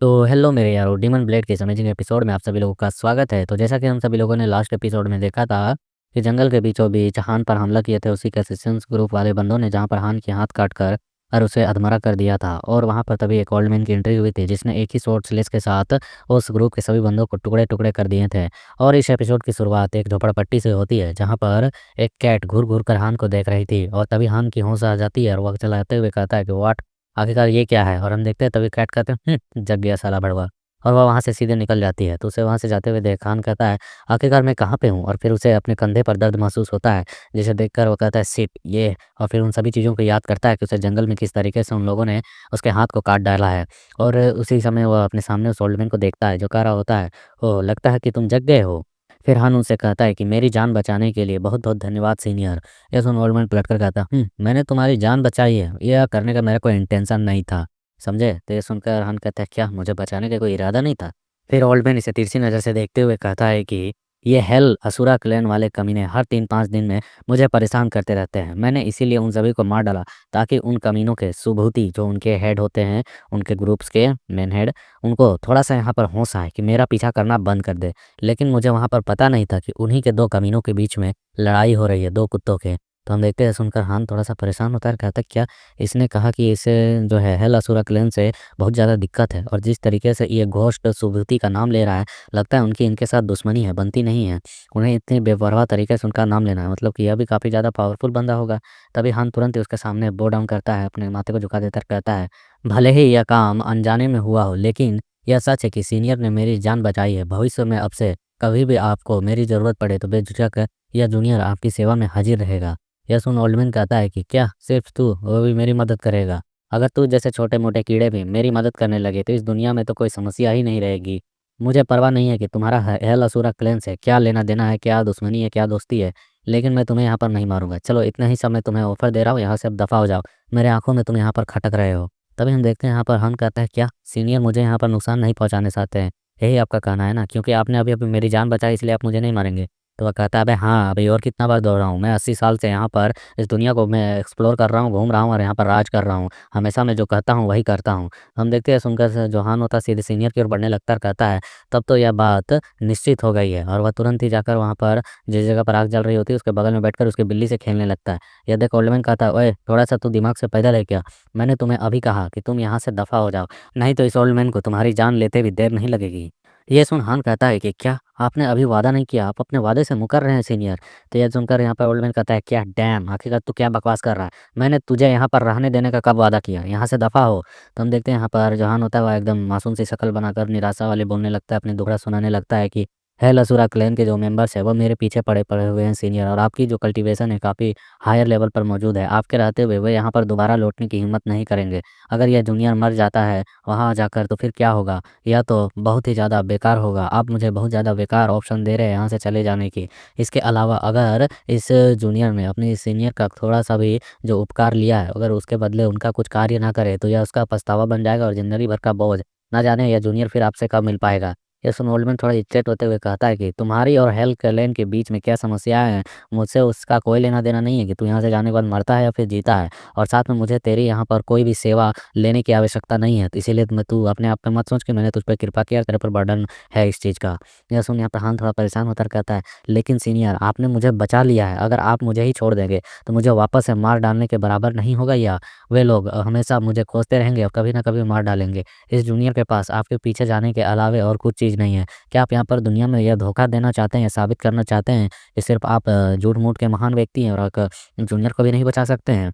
तो हेलो मेरे यारो, डीमन ब्लेड के इस अमेजिंग एपिसोड में आप सभी लोगों का स्वागत है। तो जैसा कि हम सभी लोगों ने लास्ट एपिसोड में देखा था कि जंगल के बीचों बीच हान पर हमला किए थे उसी के असिस्टेंस ग्रुप वाले बंदों ने, जहां पर हान की हाथ काट कर और उसे अधमरा कर दिया था। और वहां पर तभी एक ओल्ड मैन की एंट्री हुई थी जिसने एक ही शॉर्ट स्लेस के साथ उस ग्रुप के सभी बंदों को टुकड़े टुकड़े कर दिए थे। और इस एपिसोड की शुरुआत एक झोपड़पट्टी से होती है जहाँ पर एक कैट घूर घूर कर हान को देख रही थी। और तभी हान की होश आ जाती है और वह चलाते हुए कहता है कि वाट, आखिरकार ये क्या है। और हम देखते हैं तभी कैट कहते हैं जग गया साला भड़वा। और वह वहाँ से सीधे निकल जाती है। तो उसे वहाँ से जाते हुए देख खान कहता है आखिरकार मैं कहाँ पे हूँ। और फिर उसे अपने कंधे पर दर्द महसूस होता है, जिसे देखकर वो कहता है सिट ये। और फिर उन सभी चीज़ों को याद करता है कि उसे जंगल में किस तरीके से उन लोगों ने उसके हाथ को काट डाला है। और उसी समय वह अपने सामने उस ओल्ड मैन को देखता है जो कह रहा होता है ओह लगता है कि तुम जग गए हो। फिर हान उनसे कहता है कि मेरी जान बचाने के लिए बहुत बहुत धन्यवाद सीनियर। यह सुन ओल्ड मैन पलट कर कहता मैंने तुम्हारी जान बचाई है, यह करने का मेरा कोई इंटेंशन नहीं था, समझे। तो ये सुनकर हान कहता है क्या मुझे बचाने का कोई इरादा नहीं था। फिर ओल्ड मैन इसे तिरछी नज़र से देखते हुए कहता है कि ये हेल असुरा क्लैन वाले कमीने हर 3-5 दिन में मुझे परेशान करते रहते हैं। मैंने इसीलिए उन सभी को मार डाला ताकि उन कमीनों के सुभूति जो उनके हेड होते हैं, उनके ग्रुप्स के मेन हेड, उनको थोड़ा सा यहाँ पर होश आए कि मेरा पीछा करना बंद कर दे। लेकिन मुझे वहाँ पर पता नहीं था कि उन्हीं के 2 कमीनों के बीच में लड़ाई हो रही है, 2 कुत्तों के। तो हम देखते हैं सुनकर हान थोड़ा सा परेशान होता है, कहता है क्या इसने कहा कि इसे जो है हेल असुरा क्लैन से बहुत ज़्यादा दिक्कत है। और जिस तरीके से ये घोस्ट सुभूति का नाम ले रहा है, लगता है उनकी इनके साथ दुश्मनी है, बनती नहीं है। उन्हें इतनी बेपरवाह तरीके से उनका नाम लेना है, मतलब कि यह भी काफ़ी ज़्यादा पावरफुल बंदा होगा। तभी हान तुरंत ही उसके सामने बो डाउन करता है, अपने माथे को झुका देकर कहता है भले ही यह काम अनजाने में हुआ हो, लेकिन यह सच है कि सीनियर ने मेरी जान बचाई है। भविष्य में अब से कभी भी आपको मेरी ज़रूरत पड़े तो बेझिझक यह जूनियर आपकी सेवा में हाजिर रहेगा। यह सुन ओल्डमैन कहता है कि क्या सिर्फ तू, वो भी मेरी मदद करेगा। अगर तू जैसे छोटे मोटे कीड़े भी मेरी मदद करने लगे तो इस दुनिया में तो कोई समस्या ही नहीं रहेगी। मुझे परवाह नहीं है कि तुम्हारा हेल असुरा क्लैन से क्या लेना देना है, क्या दुश्मनी है, क्या दोस्ती है, लेकिन मैं तुम्हें यहाँ पर नहीं मारूंगा। चलो इतना ही समय तुम्हें ऑफर दे रहा हूँ, यहाँ से अब दफा हो जाओ, मेरे आंखों में तुम यहाँ पर खटक रहे हो। तभी हम देखते हैं यहाँ पर हन कहता है क्या सीनियर मुझे यहाँ पर नुकसान नहीं पहुँचाने चाहते हैं, यही आपका कहना है ना, क्योंकि आपने अभी अभी मेरी जान बचाई इसलिए आप मुझे नहीं मारेंगे। तो वह कहता है अबे हाँ, अभी और कितना बार दौड़ रहा हूँ मैं, 80 साल से यहाँ पर इस दुनिया को मैं एक्सप्लोर कर रहा हूँ, घूम रहा हूँ और यहाँ पर राज कर रहा हूँ। हमेशा मैं जो कहता हूँ वही करता हूँ। हम देखते हैं सुनकर जो हान होता है सीधे सीनियर की ओर बढ़ने लगता है, कहता है तब तो यह बात निश्चित हो गई है। और वह तुरंत ही जाकर वहाँ पर जिस जगह पर आग जल रही होती है उसके बगल में बैठकर उसकी बिल्ली से खेलने लगता है। यह देख ओल्डमैन कहता है ओए थोड़ा सा तू दिमाग से पैदल है क्या, मैंने तुम्हें अभी कहा कि तुम यहाँ से दफा हो जाओ, नहीं तो इस ओल्डमैन को तुम्हारी जान लेते भी देर नहीं लगेगी। ये सुन हान कहता है कि क्या आपने अभी वादा नहीं किया, आप अपने वादे से मुकर रहे हैं सीनियर। तो यह सुनकर यहाँ पर ओल्डमैन कहता है क्या डैम, आखिरकार तू क्या बकवास कर रहा है, मैंने तुझे यहाँ पर रहने देने का कब वादा किया, यहाँ से दफ़ा हो। तो हम देखते हैं यहाँ पर जो हान होता है वह एकदम मासूम सी शक्ल बनाकर निराशा वाले बोलने लगता है, अपनी दुखड़ा सुनाने लगता है कि है लसूरा क्लैन के जो मेंबर्स है वो मेरे पीछे पड़े पड़े हुए हैं सीनियर, और आपकी जो कल्टीवेशन है काफ़ी हायर लेवल पर मौजूद है, आपके रहते हुए वे यहाँ पर दोबारा लौटने की हिम्मत नहीं करेंगे। अगर यह जूनियर मर जाता है वहाँ जाकर तो फिर क्या होगा, यह तो बहुत ही ज़्यादा बेकार होगा। आप मुझे बहुत ज़्यादा बेकार ऑप्शन दे रहे हैं यहाँ से चले जाने की। इसके अलावा अगर इस जूनियर ने अपने सीनियर का थोड़ा सा भी जो उपकार लिया है, अगर उसके बदले उनका कुछ कार्य ना करे तो यह उसका पछतावा बन जाएगा और ज़िंदगी भर का बोझ। ना जाने यह जूनियर फिर आपसे कब मिल पाएगा। ये सुन ओल्डमैन थोड़ा इरिटेट होते हुए कहता है कि तुम्हारी और हेल क्लैन के बीच में क्या समस्याएं हैं, मुझसे उसका कोई लेना देना नहीं है कि तू यहाँ से जाने के बाद मरता है या फिर जीता है। और साथ में मुझे तेरी यहाँ पर कोई भी सेवा लेने की आवश्यकता नहीं है, तो इसीलिए मैं तू अपने आप पे मत सोच कि मैंने तुझ पर कृपा किया, तेरे पर बर्डन है इस चीज़ का। यह सुन यहाँ पर हान थोड़ा परेशान होकर कहता है लेकिन सीनियर आपने मुझे बचा लिया है, अगर आप मुझे ही छोड़ देंगे तो मुझे वापस से मार डालने के बराबर नहीं होगा, या वे लोग हमेशा मुझे खोजते रहेंगे और कभी ना कभी मार डालेंगे। इस जूनियर के पास आपके पीछे जाने के अलावे और कुछ चीज़ नहीं है। क्या आप यहाँ पर दुनिया में यह धोखा देना चाहते हैं, साबित करना चाहते हैं कि सिर्फ आप झूठ मूठ के महान व्यक्ति हैं और एक जूनियर को भी नहीं बचा सकते हैं।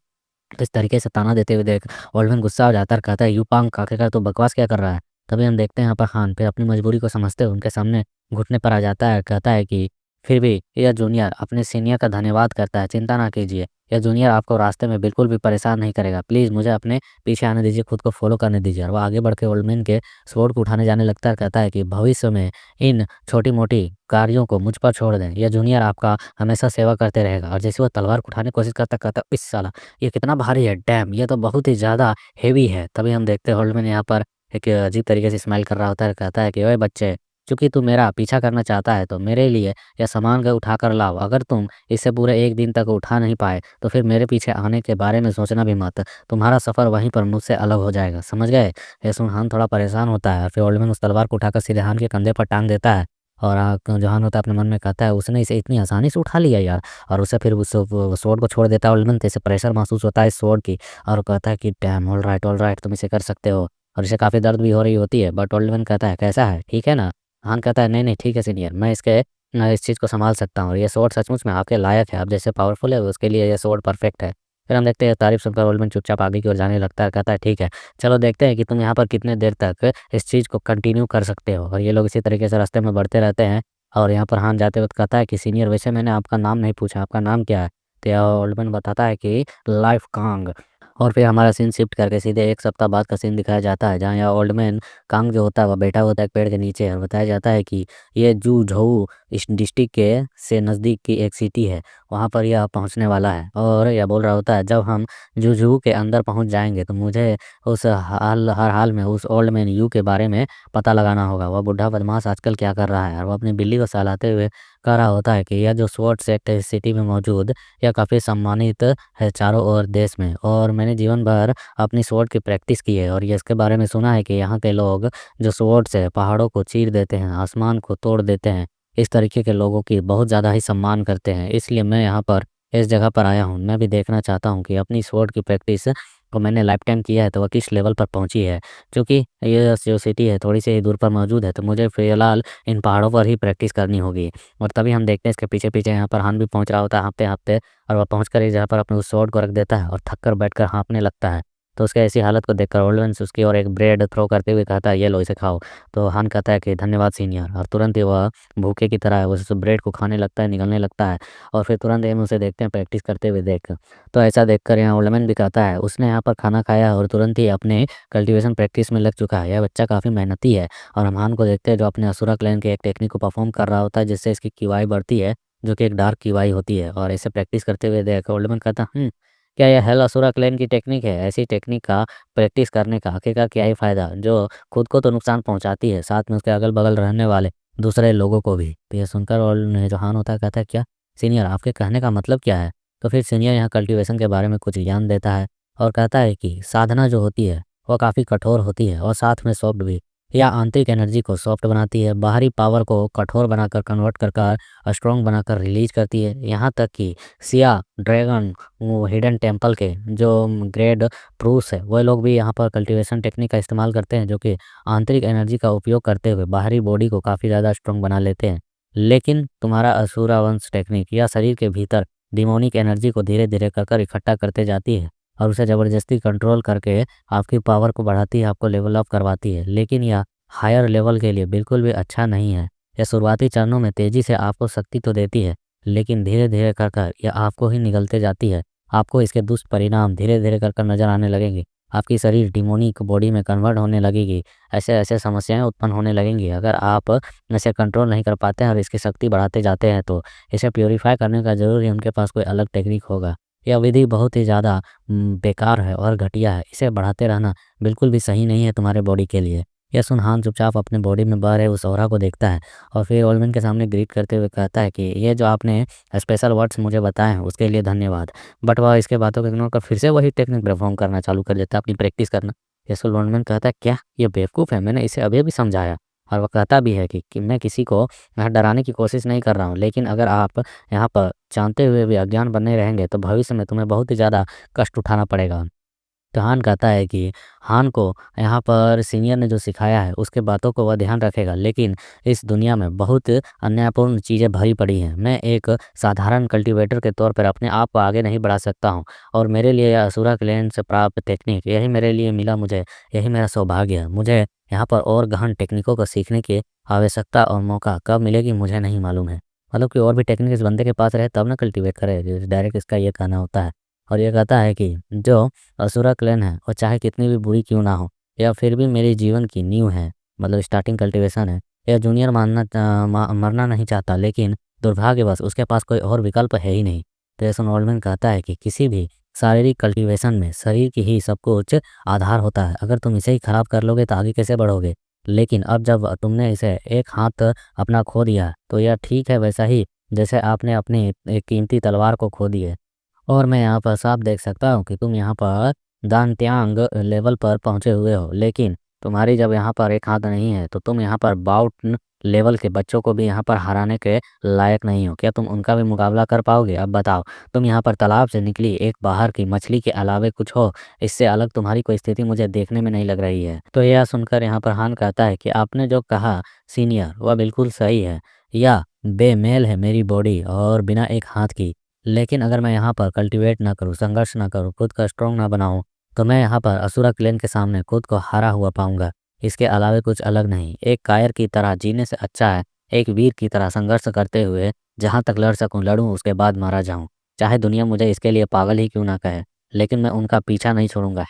तो इस तरीके से ताना देते हुए देख ओल्डमैन गुस्सा हो जाता है और कहता है यू पांग आखिरकार तो बकवास क्या कर रहा है। तभी हम देखते हैं यहाँ पर खान फिर अपनी मजबूरी को समझते हुए उनके सामने घुटने पर आ जाता है, कहता है कि फिर भी यह जूनियर अपने सीनियर का धन्यवाद करता है, चिंता ना कीजिए, यह जूनियर आपको रास्ते में बिल्कुल भी परेशान नहीं करेगा, प्लीज़ मुझे अपने पीछे आने दीजिए, खुद को फॉलो करने दीजिए। और वह आगे बढ़ के ओल्डमैन के स्वॉर्ड को उठाने जाने लगता है, कहता है कि भविष्य में इन छोटी मोटी कार्यों को मुझ पर छोड़ दें, यह जूनियर आपका हमेशा सेवा करते रहेगा। और जैसे वह तलवार को उठाने की कोशिश करता कहता इस साला ये कितना भारी है, डैम ये तो बहुत ही ज़्यादा हेवी है। तभी हम देखते हैं ओल्डमैन यहाँ पर एक अजीब तरीके से स्माइल कर रहा होता है, कहता है कि ओए बच्चे चूँकि तू मेरा पीछा करना चाहता है तो मेरे लिए यह सामान को उठा कर लाओ। अगर तुम इसे पूरे 1 दिन तक उठा नहीं पाए तो फिर मेरे पीछे आने के बारे में सोचना भी मत। तुम्हारा सफ़र वहीं पर मुझसे अलग हो जाएगा, समझ गए? ये सुन हान थोड़ा परेशान होता है। फिर ओल्ड मैन उस तलवार को उठाकर सीधे हान के कंधे पर टाँग देता है और जो हान होता है अपने मन में कहता है उसने इसे इतनी आसानी से उठा लिया यार। और उसे फिर उस स्वॉर्ड को छोड़ देता है ओल्ड मैन। तो इसे प्रेशर महसूस होता है इस स्वॉर्ड की और कहता है कि डैम ऑलराइट तुम इसे कर सकते हो। और इसे काफ़ी दर्द भी हो रही होती है बट ओल्ड मैन कहता है कैसा है, ठीक है ना? हान कहता है नहीं ठीक है सीनियर, मैं इस चीज़ को सँभाल सकता हूँ और ये स्वॉर्ड सचमुच में आपके लायक है, आप जैसे पावरफुल है उसके लिए ये स्वॉर्ड परफेक्ट है। फिर हम देखते हैं तारीफ़ सुनकर ओल्ड मैन चुपचाप आगे की ओर जाने लगता है, कहता है ठीक है, चलो देखते हैं कि तुम यहाँ पर कितने देर तक इस चीज़ को कंटिन्यू कर सकते हो। और ये लोग इसी तरीके से रास्ते में बढ़ते रहते हैं और यहाँ पर हान जाते वक़्त कहता है कि सीनियर वैसे मैंने आपका नाम नहीं पूछा, आपका नाम क्या है? तो ओल्ड मैन बताता है कि लाइफ कांग। और फिर हमारा सीन शिफ्ट करके सीधे 1 सप्ताह बाद का सीन दिखाया जाता है, जहाँ यहाँ ओल्ड मैन कांग जो होता है वह बैठा होता है एक पेड़ के नीचे और बताया जाता है कि ये जू झऊ इस डिस्ट्रिक्ट के से नज़दीक की एक सिटी है, वहाँ पर यह पहुँचने वाला है। और यह बोल रहा होता है जब हम जू झू के अंदर पहुँच जाएँगे तो मुझे उस हर हाल में उस ओल्ड मैन यू के बारे में पता लगाना होगा। वह बुढ़ा बदमाश आजकल क्या कर रहा है? और वो अपनी बिल्ली को सहलाते हुए कह रहा होता है कि यह जो स्वॉर्ड सेक्ट है इस सिटी में मौजूद, यह काफ़ी सम्मानित है चारों ओर देश में और मैंने जीवन भर अपनी स्वॉर्ड की प्रैक्टिस की है और ये इसके बारे में सुना है कि यहाँ के लोग जो स्वॉर्ड से पहाड़ों को चीर देते हैं, आसमान को तोड़ देते हैं, इस तरीके के लोगों की बहुत ज़्यादा ही सम्मान करते हैं। इसलिए मैं यहाँ पर इस जगह पर आया हूँ। मैं भी देखना चाहता हूँ कि अपनी स्वॉर्ड की प्रैक्टिस को मैंने लाइफ टाइम किया है तो वह किस लेवल पर पहुँची है। क्योंकि ये जो सिटी है थोड़ी सी ही दूर पर मौजूद है तो मुझे फ़िलहाल इन पहाड़ों पर ही प्रैक्टिस करनी होगी। और तभी हम देखते हैं इसके पीछे-पीछे यहाँ पर हान भी पहुँच रहा होता है हाँफते-हाँफते और वह पहुँचकर एक जगह पर अपने उस स्वॉर्ड को रख देता है और थक कर बैठकर हाँफने लगता है। तो उसकी ऐसी हालत को देखकर ओल्ड मैन उसकी ओर एक ब्रेड थ्रो करते हुए कहता है, "ये लो इसे खाओ।" तो हान कहता है कि धन्यवाद सीनियर और तुरंत ही वह भूखे की तरह उस ब्रेड को खाने लगता है, निगलने लगता है और फिर तुरंत ही हम उसे देखते हैं प्रैक्टिस करते हुए देख। तो ऐसा देखकर यहाँ ओल्ड मैन भी कहता है उसने यहाँ पर खाना खाया और तुरंत ही अपने कल्टीवेशन प्रैक्टिस में लग चुका है। यह बच्चा काफ़ी मेहनती है और हम हान को देखते हैं जो अपने असुरा क्लैन के एक टेक्निक को परफॉर्म कर रहा होता है जिससे इसकी कीवाई बढ़ती है, जो कि एक डार्क कीवाई होती है और इसे प्रैक्टिस करते हुए देख ओल्ड मैन कहता है, क्या यह हेल असुरा क्लैन की टेक्निक है? ऐसी टेक्निक का प्रैक्टिस करने का आखिरकार क्या ही फ़ायदा जो खुद को तो नुकसान पहुँचाती है, साथ में उसके अगल-बगल रहने वाले दूसरे लोगों को भी। तो ये सुनकर ओल्ड जो हान होता है कहता है, क्या? सीनियर आपके कहने का मतलब क्या है? तो फिर सीनियर यहाँ कल्टीवेशन के बारे में कुछ ज्ञान देता है और कहता है कि साधना जो होती है वह काफ़ी कठोर होती है और साथ में सॉफ्ट भी। यह आंतरिक एनर्जी को सॉफ्ट बनाती है, बाहरी पावर को कठोर बनाकर कन्वर्ट कर कर स्ट्रॉन्ग बनाकर रिलीज करती है। यहाँ तक कि सिया ड्रैगन वो हिडन टेम्पल के जो ग्रेड प्रूस है वह लोग भी यहाँ पर कल्टीवेशन टेक्निक का इस्तेमाल करते हैं जो कि आंतरिक एनर्जी का उपयोग करते हुए बाहरी बॉडी को काफ़ी ज़्यादा स्ट्रॉन्ग बना लेते हैं। लेकिन तुम्हारा असुरा वंश टेक्निक या शरीर के भीतर डिमोनिक एनर्जी को धीरे-धीरे कर इकट्ठा करते जाती है और उसे ज़बरदस्ती कंट्रोल करके आपकी पावर को बढ़ाती है, आपको लेवल अप करवाती है। लेकिन यह हायर लेवल के लिए बिल्कुल भी अच्छा नहीं है। यह शुरुआती चरणों में तेज़ी से आपको शक्ति तो देती है, लेकिन धीरे-धीरे कर यह आपको ही निगलते जाती है। आपको इसके दुष्परिणाम धीरे-धीरे कर नज़र आने लगेंगे। आपकी शरीर डिमोनिक बॉडी में कन्वर्ट होने लगेगी। ऐसे-ऐसे समस्याएँ उत्पन्न होने लगेंगी। अगर आप इसे कंट्रोल नहीं कर पाते हैं और इसकी शक्ति बढ़ाते जाते हैं तो इसे प्यूरीफाई करने का ज़रूर ही उनके पास कोई अलग टेक्निक होगा। यह विधि बहुत ही ज़्यादा बेकार है और घटिया है। इसे बढ़ाते रहना बिल्कुल भी सही नहीं है तुम्हारे बॉडी के लिए। यह सुन हान चुपचाप अपने बॉडी में बह रहे उस ऑरा को देखता है और फिर ओल्ड के सामने ग्रीट करते हुए कहता है कि ये जो आपने स्पेशल वर्ड्स मुझे बताए हैं उसके लिए धन्यवाद। बट वह इसके बातों को इग्नोर कर फिर से वही टेक्निक परफॉर्म करना चालू कर देता है, अपनी प्रैक्टिस करना। ये सुन ओल्ड कहता है, क्या ये बेवकूफ़ है? मैंने इसे अभी-अभी समझाया। और वह कहता भी है कि मैं किसी को यहाँ डराने की कोशिश नहीं कर रहा हूँ, लेकिन अगर आप यहाँ पर जानते हुए भी अज्ञान बने रहेंगे तो भविष्य में तुम्हें बहुत ही ज़्यादा कष्ट उठाना पड़ेगा। तो हान कहता है कि हान को यहाँ पर सीनियर ने जो सिखाया है उसके बातों को वह ध्यान रखेगा, लेकिन इस दुनिया में बहुत अन्यायपूर्ण चीज़ें भरी पड़ी हैं। मैं एक साधारण कल्टीवेटर के तौर पर अपने आप को आगे नहीं बढ़ा सकता हूँ और मेरे लिए यह असुरा क्लैन से प्राप्त टेक्निक यही मेरे लिए मिला, मुझे यही मेरा सौभाग्य है। मुझे यहाँ पर और गहन टेक्निकों को सीखने की आवश्यकता और मौका कब मिलेगी मुझे नहीं मालूम है। मतलब कि और भी टेक्निक इस बंदे के पास रहे तब ना कल्टीवेट करे, डायरेक्ट इसका ये कहना होता है। और ये कहता है कि जो असुरा क्लैन है वो चाहे कितनी भी बुरी क्यों ना हो, या फिर भी मेरे जीवन की नींव है, मतलब स्टार्टिंग कल्टीवेशन है। यह जूनियर मरना नहीं चाहता, लेकिन दुर्भाग्यवश उसके पास कोई और विकल्प है ही नहीं। तो एसन ओल्डमैन कहता है कि किसी भी शारीरिक कल्टीवेशन में शरीर की ही सब कुछ आधार होता है। अगर तुम इसे ही खराब कर लोगे तो आगे कैसे बढ़ोगे? लेकिन अब जब तुमने इसे एक हाथ अपना खो दिया तो यह ठीक है वैसा ही जैसे आपने अपनी एक कीमती तलवार को खो दिया। और मैं यहाँ पर साफ देख सकता हूँ कि तुम यहाँ पर दानत्यांग लेवल पर पहुँचे हुए हो, लेकिन तुम्हारी जब यहाँ पर एक हाथ नहीं है तो तुम यहाँ पर बाउट लेवल के बच्चों को भी यहाँ पर हराने के लायक नहीं हो। क्या तुम उनका भी मुकाबला कर पाओगे? अब बताओ, तुम यहाँ पर तालाब से निकली एक बाहर की मछली के अलावे कुछ हो, इससे अलग तुम्हारी कोई स्थिति मुझे देखने में नहीं लग रही है। तो यह सुनकर यहाँ पर हान कहता है कि आपने जो कहा सीनियर वह बिल्कुल सही है, या बेमेल है मेरी बॉडी और बिना एक हाथ की, लेकिन अगर मैं यहाँ पर कल्टीवेट ना करूँ, संघर्ष ना करूँ, खुद का स्ट्रॉन्ग ना बनाऊँ, तो मैं यहाँ पर असुरा क्लैन के सामने खुद को हारा हुआ पाऊंगा। इसके अलावा कुछ अलग नहीं। एक कायर की तरह जीने से अच्छा है एक वीर की तरह संघर्ष करते हुए जहाँ तक लड़ सकूँ लड़ूँ, उसके बाद मारा जाऊँ। चाहे दुनिया मुझे इसके लिए पागल ही क्यों ना कहे, लेकिन मैं उनका पीछा नहीं छोड़ूंगा।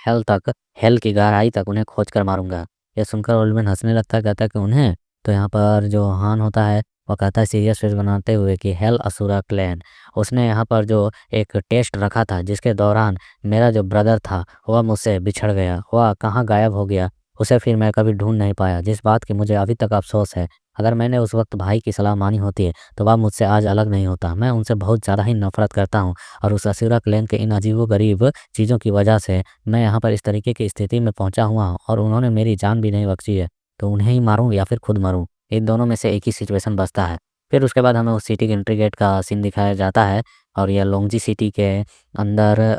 हेल की गहराई तक उन्हें खोज कर मारूंगा। यह सुनकर ओल्डमैन हंसने लगता है, कहता है कि उन्हें? तो यहाँ पर जो हान होता है वह कहता है सीरियस फेस बनाते हुए कि हेल असुरा क्लैन, उसने यहाँ पर जो एक टेस्ट रखा था जिसके दौरान मेरा जो ब्रदर था वह मुझसे बिछड़ गया, वह कहाँ गायब हो गया, उसे फिर मैं कभी ढूंढ नहीं पाया, जिस बात की मुझे अभी तक अफसोस है। अगर मैंने उस वक्त भाई की सलाह मानी होती है तो वह मुझसे आज अलग नहीं होता। मैं उनसे बहुत ज़्यादा ही नफरत करता हूँ और उस असुरा क्लैन के इन अजीबोगरीब चीज़ों की वजह से मैं यहाँ पर इस तरीके की स्थिति में पहुँचा हुआ हूँ और उन्होंने मेरी जान भी नहीं बख्शी है। तो उन्हें ही मारूँ या फिर खुद मरूँ, इन दोनों में से एक ही सिचुएशन बचता है। फिर उसके बाद हमें उस सिटी के एंट्री गेट का सीन दिखाया जाता है और यह लोंगजी सिटी के अंदर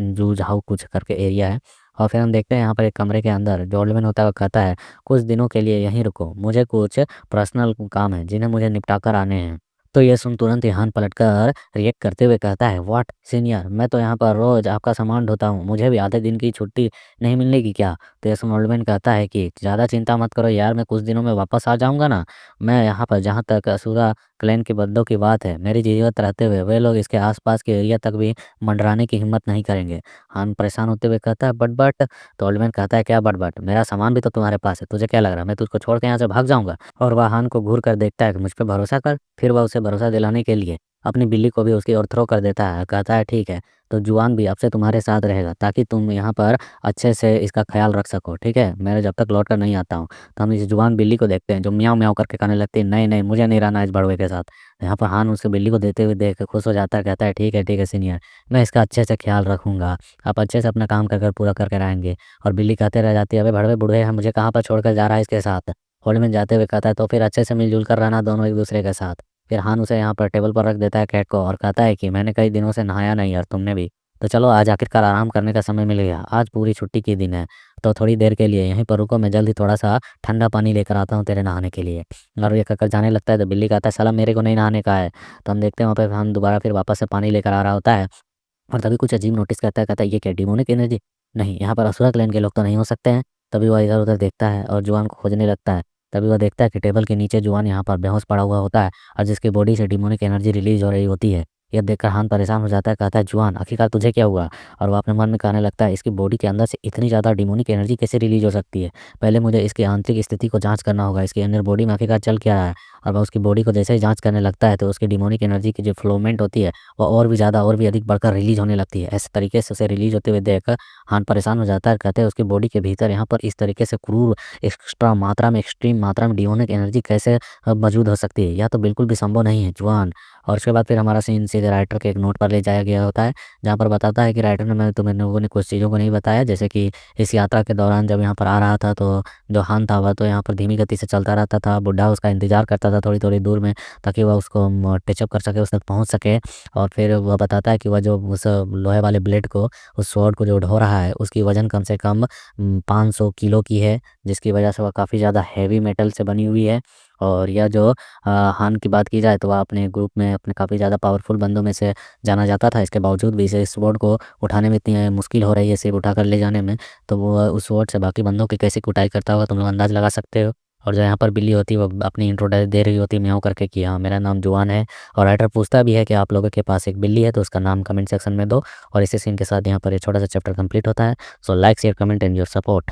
जूझ हाउ कुछ करके एरिया है। और फिर हम देखते हैं यहाँ पर एक कमरे के अंदर जॉर्डमैन होता हुआ कहता है, कुछ दिनों के लिए यहीं रुको, मुझे कुछ पर्सनल काम है जिन्हें मुझे निपटा कर आने हैं। तो ये सुन तुरंत ही हान पलटकर रिएक्ट करते हुए कहता है, व्हाट सीनियर, मैं तो यहाँ पर रोज आपका सामान ढोता हूँ, मुझे भी आधे दिन की छुट्टी नहीं मिलने की क्या? तो ये सुन ओल्डमैन कहता है कि ज़्यादा चिंता मत करो यार, मैं कुछ दिनों में वापस आ जाऊँगा ना। मैं यहाँ पर जहाँ तक असुरा क्लैन के बंदों की बात है, मेरी जीवित रहते हुए वे लोग इसके आसपास के एरिया तक भी मंडराने की हिम्मत नहीं करेंगे। हान परेशान होते हुए कहता है, बट तो ओल्डमैन कहता है, क्या बट? मेरा सामान भी तो तुम्हारे पास है, तुझे क्या लग रहा है मैं तुझको छोड़ के यहाँ से भाग जाऊंगा? और वह हान को घूर कर देखता है कि मुझ पर भरोसा कर। फिर वह उसे भरोसा दिलाने के लिए अपनी बिल्ली को भी उसकी ओर थ्रो कर देता है। कहता है, ठीक है, तो जुआन भी अब से तुम्हारे साथ रहेगा ताकि तुम यहाँ पर अच्छे से इसका ख्याल रख सको, ठीक है, मैं जब तक लौट कर नहीं आता हूँ। तो हम इस जुबान बिल्ली को देखते हैं जो म्याऊं म्याऊं करके कहने लगती है, नहीं नहीं मुझे नहीं रहना इस बड़वे के साथ। यहाँ पर हान उसके बिल्ली को देते हुए देख के खुश हो जाता है, कहता है, ठीक है सीनियर, मैं इसका अच्छे से ख्याल रखूंगा, आप अच्छे से अपना काम कर कर पूरा करके रहेंगे। और बिल्ली कहते रह जाती है, अबे भड़वे बूढ़े हैं, मुझे कहाँ पर छोड़कर जा रहा है इसके साथ? होल्ड में जाते हुए कहता है, तो फिर अच्छे से मिलजुल कर रहना दोनों एक दूसरे के साथ। फिर हान उसे यहाँ पर टेबल पर रख देता है कैट को और कहता है कि मैंने कई दिनों से नहाया नहीं यार, तुमने भी, तो चलो आज आखिरकार आराम करने का समय मिल गया, आज पूरी छुट्टी की दिन है, तो थोड़ी देर के लिए यहीं पर रुको, मैं जल्द ही थोड़ा सा ठंडा पानी लेकर आता हूँ तेरे नहाने के लिए। और ये कहकर जाने लगता है तो बिल्ली कहता है, साला मेरे को नहीं नहाने का है। तो हम देखते हैं वहाँ पर हम दोबारा फिर वापस से पानी लेकर आ रहा होता है और तभी कुछ अजीब नोटिस करता है, कहता है, ये क्या डिमोनिक एनर्जी? नहीं, यहाँ पर असुरा क्लैन के लोग तो नहीं हो सकते हैं। तभी वह इधर उधर देखता है और जुआन को खोजने लगता है। तभी वह देखता है कि टेबल के नीचे जुआन यहाँ पर बेहोश पड़ा हुआ होता है और जिसकी बॉडी से डिमोनिक एनर्जी रिलीज हो रही होती है। यह देखकर हान परेशान हो जाता है, कहता है, जुआन आखिरकार तुझे क्या हुआ? और वह अपने मन में कहने लगता है, इसकी बॉडी के अंदर से इतनी ज़्यादा डिमोनिक एनर्जी कैसे रिलीज हो सकती है? पहले मुझे इसकी आंतरिक स्थिति को जांच करना होगा, इसके अंदर बॉडी में आखिरकार चल क्या रहा है। और वह उसकी बॉडी को जैसे ही जांच करने लगता है तो उसकी डिमोनिक एनर्जी की जो फ्लोमेंट होती है वह और भी ज़्यादा और भी अधिक बढ़कर रिलीज होने लगती है। ऐसे तरीके से उसे रिलीज होते हुए देख हान परेशान हो जाता है, कहते हैं, उसकी बॉडी के भीतर यहाँ पर इस तरीके से क्रूर एक्स्ट्रा मात्रा में एक्सट्रीम मात्रा में डिमोनिक एनर्जी कैसे मौजूद हो सकती है? यह तो बिल्कुल भी संभव नहीं है जुआन। और उसके बाद फिर हमारा सीन सीधे राइटर के एक नोट पर ले जाया गया होता है जहाँ पर बताता है कि राइटर ने मैं तुम्हें लोगों ने कुछ चीज़ों को नहीं बताया, जैसे कि इस यात्रा के दौरान जब यहाँ पर आ रहा था तो जो हान था वह तो यहाँ पर धीमी गति से चलता रहता था, बुढ़ा उसका इंतजार करता था थोड़ी थोड़ी दूर में ताकि वह उसको टचअप कर सके, उस तक पहुँच सके। और फिर वह बताता है कि वह जो उस लोहे वाले ब्लेड को, उस स्वॉर्ड को जो ढो रहा है उसकी वजन कम से कम 500 किलो की है, जिसकी वजह से वह काफ़ी ज़्यादा हैवी मेटल से बनी हुई है। और यह जो हान की बात की जाए तो वह अपने ग्रुप में अपने काफ़ी ज़्यादा पावरफुल बंदों में से जाना जाता था। इसके बावजूद भी इसे इस स्वॉर्ड को उठाने में इतनी मुश्किल हो रही है, इसे उठाकर ले जाने में, तो वो उस स्वॉर्ड से बाकी बंदों की कैसे कुटाई करता होगा तुम लोग अंदाज़ लगा सकते हो। और जो यहाँ पर बिल्ली होती है वो अपनी इंट्रो दे रही होती है म्याऊं करके कि हाँ मेरा नाम जुआन है। और राइटर पूछता भी है कि आप लोगों के पास एक बिल्ली है तो उसका नाम कमेंट सेक्शन में दो। और इसी सीन के साथ यहाँ पर ये छोटा सा चैप्टर कंप्लीट होता है। So like share comment and your support.